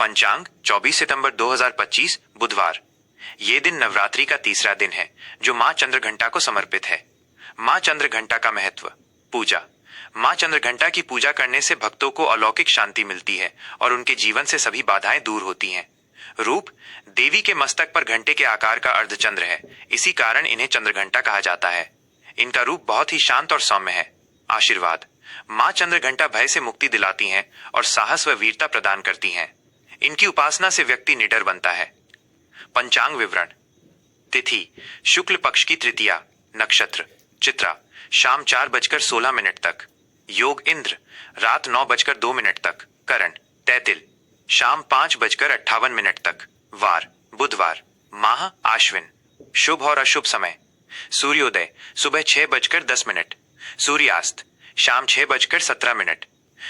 पंचांग 24 सितंबर 2025 बुधवार। ये दिन नवरात्रि का तीसरा दिन है जो मां चंद्रघंटा को समर्पित है। मां चंद्रघंटा का महत्व। पूजा। मां चंद्रघंटा की पूजा करने से भक्तों को अलौकिक शांति मिलती है और उनके जीवन से सभी बाधाएं दूर होती हैं। रूप। देवी के मस्तक पर घंटे के आकार का अर्धचंद्र है, इसी कारण इन्हें चंद्रघंटा कहा जाता है। इनका रूप बहुत ही शांत और सौम्य है। आशीर्वाद। मां चंद्रघंटा भय से मुक्ति दिलाती हैं और साहस व वीरता प्रदान करती हैं। इनकी उपासना से व्यक्ति निडर बनता है। पंचांग विवरण। तिथि शुक्ल पक्ष की तृतीया। नक्षत्र चित्रा शाम 4:16 तक। योग इंद्र रात 9:02 तक। करण तैतिल शाम 5:58 तक। वार बुधवार। माह आश्विन। शुभ और अशुभ समय। सूर्योदय सुबह 6:10। सूर्यास्त शाम 6:17।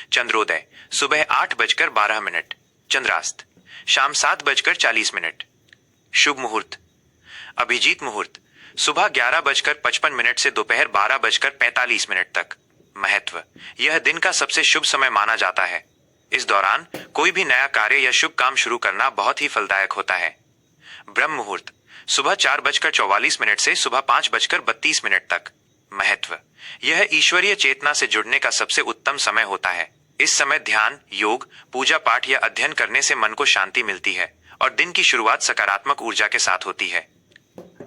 चंद्रोदय सुबह 8:12। चंद्रास्त शाम 7:40। शुभ मुहूर्त। अभिजीत मुहूर्त सुबह 11:55 से दोपहर 12:45 तक। महत्व। यह दिन का सबसे शुभ समय माना जाता है। इस दौरान कोई भी नया कार्य या शुभ काम शुरू करना बहुत ही फलदायक होता है। ब्रह्म मुहूर्त सुबह 4:44 से सुबह 5:32 तक। महत्व। यह ईश्वरीय चेतना से जुड़ने का सबसे उत्तम समय होता है। इस समय ध्यान, योग, पूजा पाठ या अध्ययन करने से मन को शांति मिलती है और दिन की शुरुआत सकारात्मक ऊर्जा के साथ होती है।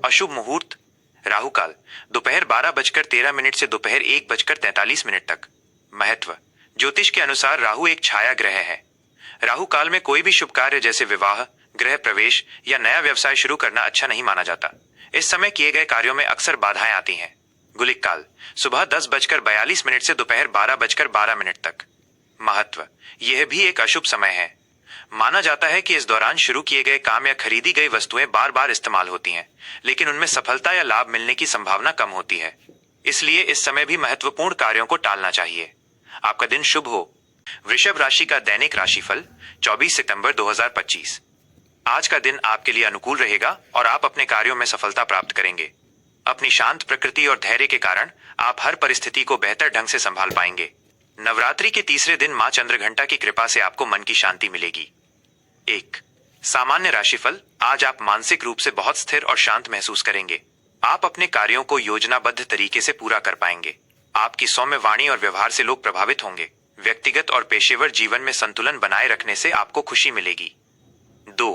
अशुभ मुहूर्त। राहु काल दोपहर 12:13 से दोपहर 1:43 तक। महत्व। ज्योतिष के अनुसार राहु एक छाया ग्रह है। राहु काल में कोई भी शुभ कार्य जैसे विवाह, गृह प्रवेश या नया व्यवसाय शुरू करना अच्छा नहीं माना जाता। इस समय किए गए कार्यों में अक्सर बाधाएं आती हैं। गुलिक काल सुबह 10:42 से दोपहर 12:12 तक। महत्व। यह भी एक अशुभ समय है। माना जाता है कि इस दौरान शुरू किए गए काम या खरीदी गई वस्तुएं बार बार इस्तेमाल होती हैं, लेकिन उनमें सफलता या लाभ मिलने की संभावना कम होती है। इसलिए इस समय भी महत्वपूर्ण कार्यों को टालना चाहिए। आपका दिन शुभ हो। वृषभ राशि का दैनिक राशिफल 24 सितंबर 2025। आज का दिन आपके लिए अनुकूल रहेगा और आप अपने कार्यों में सफलता प्राप्त करेंगे। अपनी शांत प्रकृति और धैर्य के कारण आप हर परिस्थिति को बेहतर ढंग से संभाल पाएंगे। नवरात्रि के तीसरे दिन मां चंद्रघंटा की कृपा से आपको मन की शांति मिलेगी। 1. सामान्य राशिफल। आज आप मानसिक रूप से बहुत स्थिर और शांत महसूस करेंगे। आप अपने कार्यों को योजनाबद्ध तरीके से पूरा कर पाएंगे। आपकी सौम्य वाणी और व्यवहार से लोग प्रभावित होंगे। व्यक्तिगत और पेशेवर जीवन में संतुलन बनाए रखने से आपको खुशी मिलेगी। 2.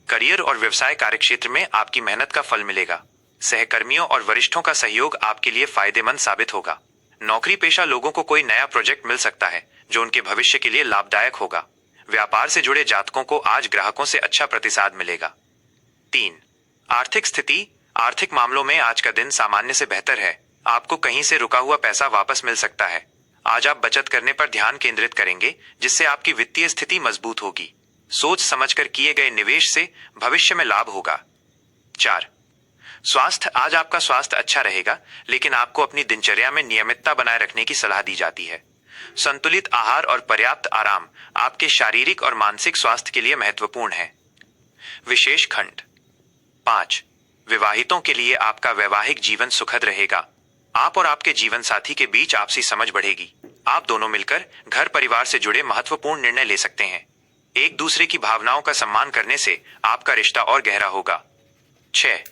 करियर और व्यवसाय कार्यक्षेत्र में आपकी मेहनत का फल मिलेगा। सहकर्मियों और वरिष्ठों का सहयोग आपके लिए फायदेमंद साबित होगा। नौकरी पेशा लोगों को कोई नया प्रोजेक्ट मिल सकता है जो उनके भविष्य के लिए लाभदायक होगा। व्यापार से जुड़े जातकों को आज ग्राहकों से अच्छा प्रतिसाद मिलेगा। 3. आर्थिक स्थिति। आर्थिक मामलों में आज का दिन सामान्य से बेहतर है। आपको कहीं से रुका हुआ पैसा वापस मिल सकता है। आज आप बचत करने पर ध्यान केंद्रित करेंगे, जिससे आपकी वित्तीय स्थिति मजबूत होगी। सोच समझकर किए गए निवेश से भविष्य में लाभ होगा। 4. स्वास्थ्य। आज आपका स्वास्थ्य अच्छा रहेगा, लेकिन आपको अपनी दिनचर्या में नियमितता बनाए रखने की सलाह दी जाती है। संतुलित आहार और पर्याप्त आराम आपके शारीरिक और मानसिक स्वास्थ्य के लिए महत्वपूर्ण है। विशेष खंड 5. विवाहितों के लिए आपका वैवाहिक जीवन सुखद रहेगा। आप और आपके जीवन साथी के बीच आपसी समझ बढ़ेगी। आप दोनों मिलकर घर परिवार से जुड़े महत्वपूर्ण निर्णय ले सकते हैं। एक दूसरे की भावनाओं का सम्मान करने से आपका रिश्ता और गहरा होगा। 6.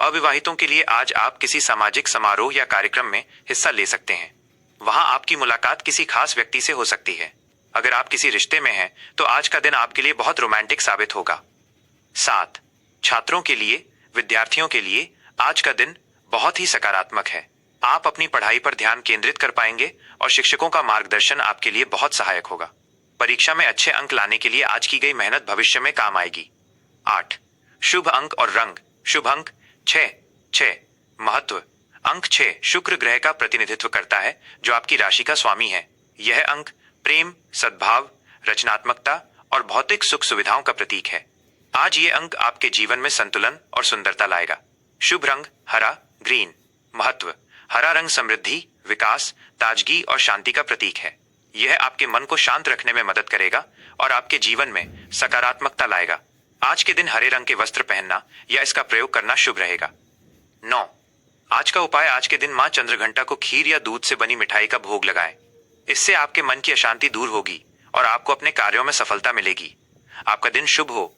अविवाहितों के लिए आज आप किसी सामाजिक समारोह या कार्यक्रम में हिस्सा ले सकते हैं। वहां आपकी मुलाकात किसी खास व्यक्ति से हो सकती है। अगर आप किसी रिश्ते में हैं, तो आज का दिन आपके लिए बहुत रोमांटिक साबित होगा। 7. छात्रों के लिए, विद्यार्थियों के लिए आज का दिन बहुत ही सकारात्मक है। आप अपनी पढ़ाई पर ध्यान केंद्रित कर पाएंगे और शिक्षकों का मार्गदर्शन आपके लिए बहुत सहायक होगा। परीक्षा में अच्छे अंक लाने के लिए आज की गई मेहनत भविष्य में काम आएगी। 8. शुभ अंक और रंग। शुभ अंक 6. महत्व। अंक 6 शुक्र ग्रह का प्रतिनिधित्व करता है, जो आपकी राशि का स्वामी है। यह अंक प्रेम, सद्भाव, रचनात्मकता और भौतिक सुख सुविधाओं का प्रतीक है। आज ये अंक आपके जीवन में संतुलन और सुंदरता लाएगा। शुभ रंग हरा, ग्रीन। महत्व। हरा रंग समृद्धि, विकास, ताजगी और शांति का प्रतीक है। यह आपके मन को शांत रखने में मदद करेगा और आपके जीवन में सकारात्मकता लाएगा। आज के दिन हरे रंग के वस्त्र पहनना या इसका प्रयोग करना शुभ रहेगा। 9. आज का उपाय। आज के दिन मां चंद्रघंटा को खीर या दूध से बनी मिठाई का भोग लगाएं। इससे आपके मन की अशांति दूर होगी और आपको अपने कार्यों में सफलता मिलेगी। आपका दिन शुभ हो।